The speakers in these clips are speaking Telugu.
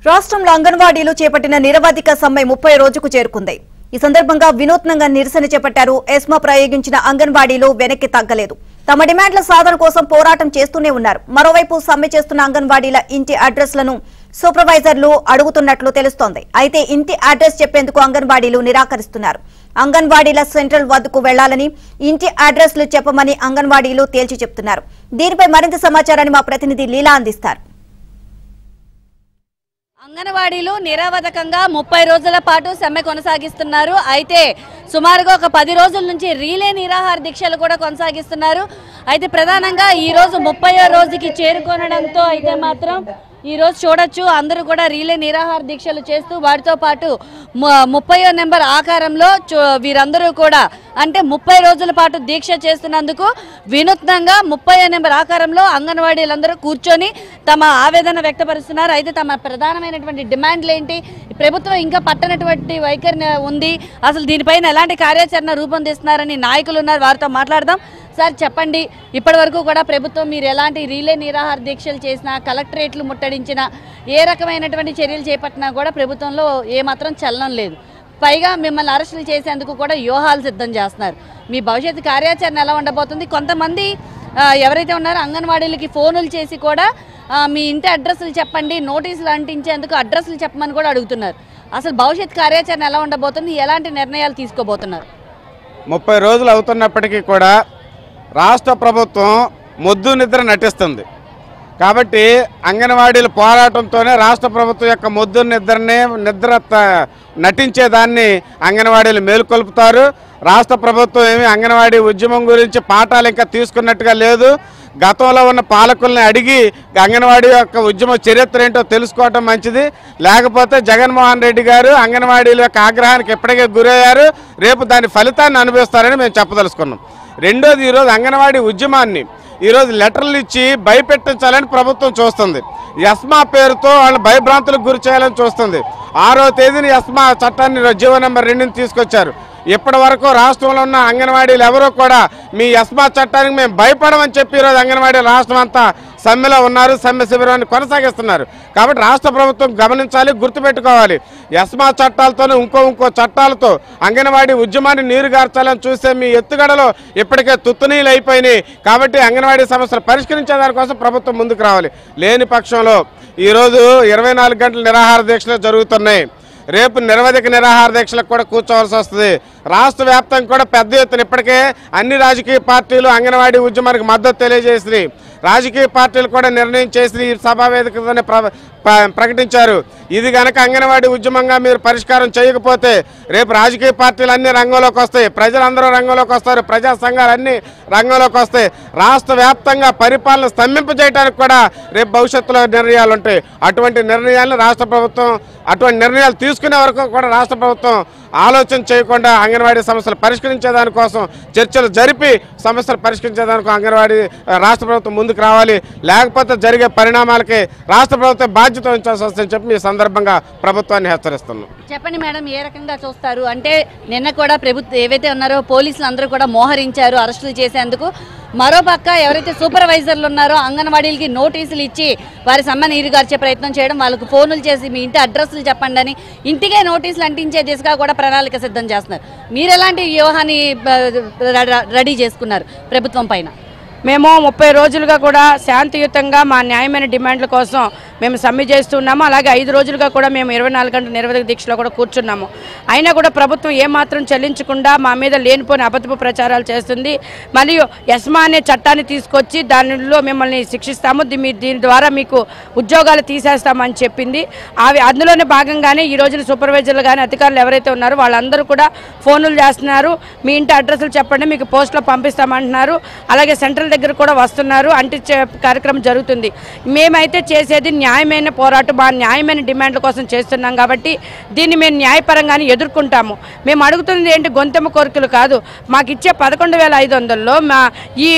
రాష్ట్రంలో అంగన్వాడీలు చేపట్టిన నిరవధిక సమ్మె 30 రోజుకు చేరుకుంది. ఈ సందర్భంగా వినూత్నంగా నిరసన చేపట్టారు. ఎస్మా ప్రయోగించిన అంగన్వాడీలు వెనక్కి తగ్గలేదు. తమ డిమాండ్ల సాధన కోసం పోరాటం చేస్తూనే ఉన్నారు. మరోవైపు సమ్మె చేస్తున్న అంగన్వాడీల ఇంటి అడ్రస్లను సూపర్వైజర్లు అడుగుతున్నట్లు తెలుస్తోంది. అయితే ఇంటి అడ్రస్ చెప్పేందుకు అంగన్వాడీలు నిరాకరిస్తున్నారు. అంగన్వాడీల సెంట్రల్ వద్దకు వెళ్లాలని, ఇంటి అడ్రస్లు చెప్పమని అంగన్వాడీలు తేల్చి చెప్తున్నారు. దీనిపై మరింత సమాచారాన్ని మా ప్రతినిధి లీలా అందిస్తారు. అంగన్వాడీలు నిరవధకంగా 30 రోజుల పాటు సమ్మె కొనసాగిస్తున్నారు. అయితే సుమారుగా ఒక 10 రోజుల నుంచి రీలే నిరాహార దీక్షలు కూడా కొనసాగిస్తున్నారు. అయితే ప్రధానంగా ఈ రోజు 30వ రోజుకి చేరుకోవడంతో అయితే మాత్రం ఈ రోజు చూడొచ్చు అందరూ కూడా రీలే నిరాహార దీక్షలు చేస్తూ వాటితో పాటు 30వ నెంబర్ ఆకారంలో వీరందరూ కూడా అంటే 30 రోజుల పాటు దీక్ష చేస్తున్నందుకు వినూత్నంగా 30వ నెంబర్ ఆకారంలో అంగన్వాడీలందరూ కూర్చొని తమ ఆవేదన వ్యక్తపరుస్తున్నారు. అయితే తమ ప్రధానమైనటువంటి డిమాండ్లు ఏంటి, ప్రభుత్వం ఇంకా పట్టనటువంటి వైఖరి ఉంది, అసలు దీనిపైన ఎలాంటి కార్యాచరణ రూపొందిస్తున్నారని నాయకులు ఉన్నారు. వారితో మాట్లాడదాం. సార్ చెప్పండి, ఇప్పటి వరకు కూడా ప్రభుత్వం మీరు ఎలాంటి రీలే నిరాహార దీక్షలు చేసినా, కలెక్టరేట్లు ముట్టడించినా, ఏ రకమైనటువంటి చర్యలు చేపట్టినా కూడా ప్రభుత్వంలో ఏమాత్రం చలనం లేదు. పైగా మిమ్మల్ని అరెస్టులు చేసేందుకు కూడా వ్యూహాలు సిద్ధం చేస్తున్నారు. మీ భవిష్యత్తు కార్యాచరణ ఎలా ఉండబోతుంది? కొంతమంది ఎవరైతే ఉన్నారో అంగన్వాడీలకి ఫోనులు చేసి కూడా మీ ఇంటి అడ్రస్లు చెప్పండి, నోటీసులు అంటించేందుకు అడ్రస్లు చెప్పమని కూడా అడుగుతున్నారు. అసలు భవిష్యత్తు కార్యాచరణ ఎలా ఉండబోతుంది? ఎలాంటి నిర్ణయాలు తీసుకోబోతున్నారు? 30 రోజులు అవుతున్నప్పటికీ కూడా రాష్ట్ర ప్రభుత్వం మొద్దు నిద్ర నటిస్తుంది. కాబట్టి అంగన్వాడీల పోరాటంతోనే రాష్ట్ర ప్రభుత్వం యొక్క మొద్దు నిద్ర నటించేదాన్ని అంగన్వాడీలు మేలుకొల్పుతారు. రాష్ట్ర ప్రభుత్వం ఏమి అంగన్వాడీ ఉద్యమం గురించి పాఠాలు ఇంకా తీసుకున్నట్టుగా లేదు. గతంలో ఉన్న పాలకుల్ని అడిగి అంగన్వాడీ యొక్క ఉద్యమ చరిత్ర ఏంటో తెలుసుకోవటం మంచిది. లేకపోతే జగన్మోహన్ రెడ్డి గారు అంగన్వాడీల యొక్క ఆగ్రహానికి ఎప్పటికే గురయ్యారు. రేపు దాని ఫలితాన్ని అనుభవిస్తారని మేము చెప్పదలుచుకున్నాం. రెండోది, ఈరోజు అంగన్వాడీ ఉద్యమాన్ని ఈరోజు లెటర్లు ఇచ్చి భయపెట్టించాలని ప్రభుత్వం చూస్తుంది. ఎస్మా పేరుతో వాళ్ళు భయభ్రాంతులకు గురి చేయాలని చూస్తుంది. 6వ తేదీని ఎస్మా చట్టాన్ని జీవో నెంబర్ 2ని తీసుకొచ్చారు. ఇప్పటి వరకు రాష్ట్రంలో ఉన్న అంగన్వాడీలు ఎవరో కూడా మీ ఎస్మా చట్టానికి మేము భయపడమని చెప్పి ఈరోజు అంగన్వాడీలు రాష్ట్రం అంతా సమ్మెలో ఉన్నారు. సమ్మె శిబిరాన్ని కొనసాగిస్తున్నారు. కాబట్టి రాష్ట్ర ప్రభుత్వం గమనించాలి, గుర్తుపెట్టుకోవాలి. ఎస్మా చట్టాలతోనే ఇంకో చట్టాలతో అంగన్వాడీ ఉద్యమాన్ని నీరుగార్చాలని చూస్తే మీ ఎత్తుగడలో ఇప్పటికే తుత్తునీళ్ళు అయిపోయినాయి. కాబట్టి అంగన్వాడీ సమస్యలు పరిష్కరించే దానికోసం ప్రభుత్వం ముందుకు రావాలి. లేని పక్షంలో ఈరోజు 24 గంటల నిరాహార దీక్షలు జరుగుతున్నాయి. రేపు నిరవధిక నిరాహార దీక్షలకు కూడా కూర్చోవలసి వస్తుంది. రాష్ట్ర వ్యాప్తంగా కూడా పెద్ద ఎత్తున ఇప్పటికే అన్ని రాజకీయ పార్టీలు అంగన్వాడీ ఉద్యమానికి మద్దతు తెలియజేసినాయి. రాజకీయ పార్టీలు కూడా నిర్ణయం చేసి ఈ సభా వేదికతోనే ప్రకటించారు. ఇది కనుక అంగన్వాడీ ఉద్యమంగా మీరు పరిష్కారం చేయకపోతే రేపు రాజకీయ పార్టీలు అన్ని రంగంలోకి వస్తాయి, ప్రజలందరూ రంగంలోకి వస్తారు, ప్రజా సంఘాలు అన్ని రంగంలోకి వస్తాయి. రాష్ట్ర వ్యాప్తంగా పరిపాలన స్తంభింపజేయడానికి కూడా రేపు భవిష్యత్తులో నిర్ణయాలు ఉంటాయి. అటువంటి నిర్ణయాలను రాష్ట్ర ప్రభుత్వం అటువంటి నిర్ణయాలు తీసుకునే వరకు కూడా రాష్ట్ర ప్రభుత్వం ఆలోచన చేయకుండా అంగన్వాడీ సమస్యలు పరిష్కరించేదానికోసం చర్చలు జరిపి సమస్యలు పరిష్కరించేదానికి అంగన్వాడీ రాష్ట్ర ప్రభుత్వం ముందుకు రావాలి. లేకపోతే జరిగే పరిణామాలకి రాష్ట్ర ప్రభుత్వం బాధ్యత వహించాల్సి వస్తుందని చెప్పి ఈ సందర్భంగా ప్రభుత్వాన్ని హెచ్చరిస్తున్నాం. చెప్పండి మేడం, ఏ రకంగా చూస్తారు? అంటే నిన్న కూడా ప్రభుత్వం ఏవైతే ఉన్నారో పోలీసులు అందరూ కూడా మోహరించారు అరెస్టులు చేసేందుకు. మరోపక్క ఎవరైతే సూపర్వైజర్లు ఉన్నారో అంగన్వాడీలకి నోటీసులు ఇచ్చి వారి సమ్మె నీరుగార్చే ప్రయత్నం చేయడం, వాళ్ళకు ఫోనులు చేసి మీ ఇంటి అడ్రస్లు చెప్పండి అని ఇంటికే నోటీసులు అంటించే దిశగా కూడా ప్రణాళిక సిద్ధం చేస్తున్నారు. మీరు ఎలాంటి వ్యూహాన్ని రెడీ చేసుకున్నారు ప్రభుత్వం పైన? మేము 30 రోజులుగా కూడా శాంతియుతంగా మా న్యాయమైన డిమాండ్ల కోసం మేము సమ్మె చేస్తున్నాము. అలాగే 5 రోజులుగా కూడా మేము 24 గంటల నిరవధిక దీక్షలో కూడా కూర్చున్నాము. అయినా కూడా ప్రభుత్వం ఏమాత్రం చెల్లించకుండా మా మీద లేనిపోని అబద్ధపు ప్రచారాలు చేస్తుంది. మరియు ఎస్మా అనే చట్టాన్ని తీసుకొచ్చి దానిలో మిమ్మల్ని శిక్షిస్తాము, దీని ద్వారా మీకు ఉద్యోగాలు తీసేస్తామని చెప్పింది. అందులోనే భాగంగానే ఈ రోజున సూపర్వైజర్లు కానీ అధికారులు ఎవరైతే ఉన్నారో వాళ్ళందరూ కూడా ఫోనులు చేస్తున్నారు. మీ ఇంటి అడ్రస్లు చెప్పండి, మీకు పోస్టులో పంపిస్తామంటున్నారు. అలాగే సెంట్రల్ దగ్గర కూడా వస్తున్నారు. అంటించే కార్యక్రమం జరుగుతుంది. మేమైతే చేసేది న్యాయమైన పోరాటం, మా న్యాయమైన డిమాండ్ల కోసం చేస్తున్నాం. కాబట్టి దీన్ని మేము న్యాయపరంగానే ఎదుర్కొంటాము. మేము అడుగుతున్నది ఏంటి, గొంతెమ్మ కోరికలు కాదు. మాకు ఇచ్చే 11,500లో మా ఈ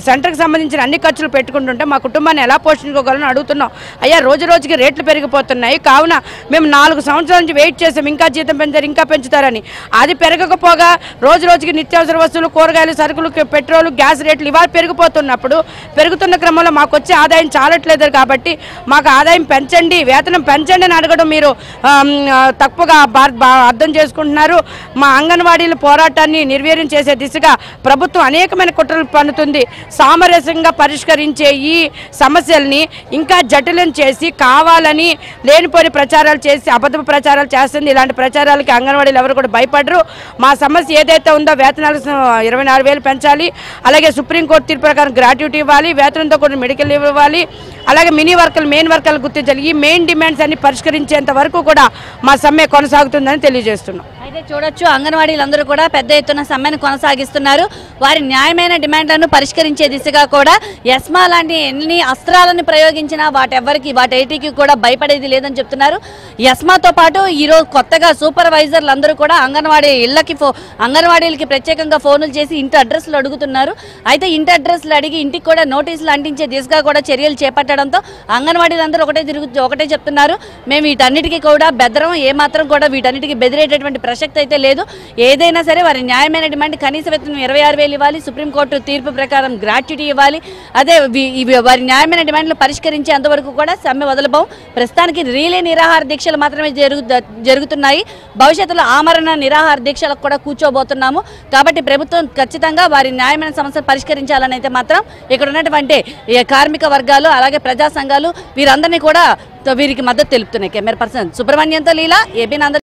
సెంటర్కి సంబంధించిన అన్ని ఖర్చులు పెట్టుకుంటుంటే మా కుటుంబాన్ని ఎలా పోషించుకోగలను అడుగుతున్నాం. అయ్యా, రోజు రోజుకి రేట్లు పెరిగిపోతున్నాయి. కావున మేము 4 సంవత్సరాల నుంచి వెయిట్ చేసాం, ఇంకా జీతం పెంచారు, ఇంకా పెంచుతారని. అది పెరగకపోగా రోజు రోజుకి నిత్యావసర వస్తువులు, కూరగాయలు, సరుకులు, పెట్రోల్, గ్యాస్ రేట్లు ఇవాళ పెరిగిపోతున్నప్పుడు పెరుగుతున్న క్రమంలో మాకు వచ్చే ఆదాయం చాలట్లేదు కాబట్టి మాకు ఆదాయం పెంచండి, వేతనం పెంచండి అని అడగడం మీరు తప్పుగా అర్థం చేసుకుంటున్నారు. మా అంగన్వాడీల పోరాటాన్ని నిర్వీర్యం చేసే దిశగా ప్రభుత్వం అనేకమైన కుట్రలు పన్నుతుంది. సామరస్యంగా పరిష్కరించే ఈ సమస్యల్ని ఇంకా జటిలం చేసి కావాలని లేనిపోని ప్రచారాలు చేసి అబద్ధ ప్రచారాలు చేస్తుంది. ఇలాంటి ప్రచారాలకి అంగన్వాడీలు ఎవరు కూడా భయపడరు. మా సమస్య ఏదైతే ఉందో వేతనాలు 24,000 పెంచాలి, అలాగే సుప్రీంకోర్టు తీర్పు ప్రకారం గ్రాట్యుటీ ఇవ్వాలి, వేతనంతో కూడా మెడికల్ లీవ్ ఇవ్వాలి, అలాగే మినీ వర్కర్లు మెయిన్ వర్కర్లు గుర్తించాలి. ఈ మెయిన్ డిమాండ్స్ అన్ని పరిష్కరించేంత వరకు కూడా మా సమ్మె కొనసాగుతుందని తెలియజేస్తున్నాం. అయితే చూడొచ్చు, అంగన్వాడీలందరూ కూడా పెద్ద ఎత్తున సమ్మెను కొనసాగిస్తున్నారు. వారి న్యాయమైన డిమాండ్లను పరిష్కరించే దిశగా కూడా ఎస్మా లాంటి ఎన్ని అస్త్రాలను ప్రయోగించినా వాటేటికి కూడా భయపడేది లేదని చెప్తున్నారు. ఎస్మాతో పాటు ఈరోజు కొత్తగా సూపర్వైజర్లు అందరూ కూడా అంగన్వాడీలకి ప్రత్యేకంగా ఫోన్లు చేసి ఇంటి అడ్రస్లు అడుగుతున్నారు. అయితే ఇంటి అడ్రస్లు అడిగి ఇంటికి కూడా నోటీసులు అంటించే దిశగా కూడా చర్యలు చేపట్టడంతో అంగన్వాడీలందరూ ఒకటే చెప్తున్నారు, మేము వీటన్నిటికీ కూడా బెదరం, ఏమాత్రం కూడా వీటన్నిటికీ బెదిరేటటువంటి ప్రశ్న అయితే లేదు. ఏదైనా సరే వారి న్యాయమైన డిమాండ్ కనీస వేతనం 26,000 ఇవ్వాలి, సుప్రీంకోర్టు తీర్పు ప్రకారం గ్రాట్యుటీ ఇవ్వాలి. అదే వారి న్యాయమైన డిమాండ్లు పరిష్కరించే అంతవరకు కూడా సమ్మె వదలబోం. ప్రస్తుతానికి రీలే నిరాహార దీక్షలు మాత్రమే జరుగుతున్నాయి. భవిష్యత్తులో ఆమరణ నిరాహార దీక్షలకు కూడా కూర్చోబోతున్నాము. కాబట్టి ప్రభుత్వం ఖచ్చితంగా వారి న్యాయమైన సమస్యలు పరిష్కరించాలని అయితే మాత్రం ఇక్కడ ఉన్నటువంటి కార్మిక వర్గాలు అలాగే ప్రజా సంఘాలు వీరందరినీ కూడా వీరికి మద్దతు తెలుపుతున్నాయి. కెమెరా పర్సన్ సుబ్రహ్మణ్యంతో లీలా, ఏబీ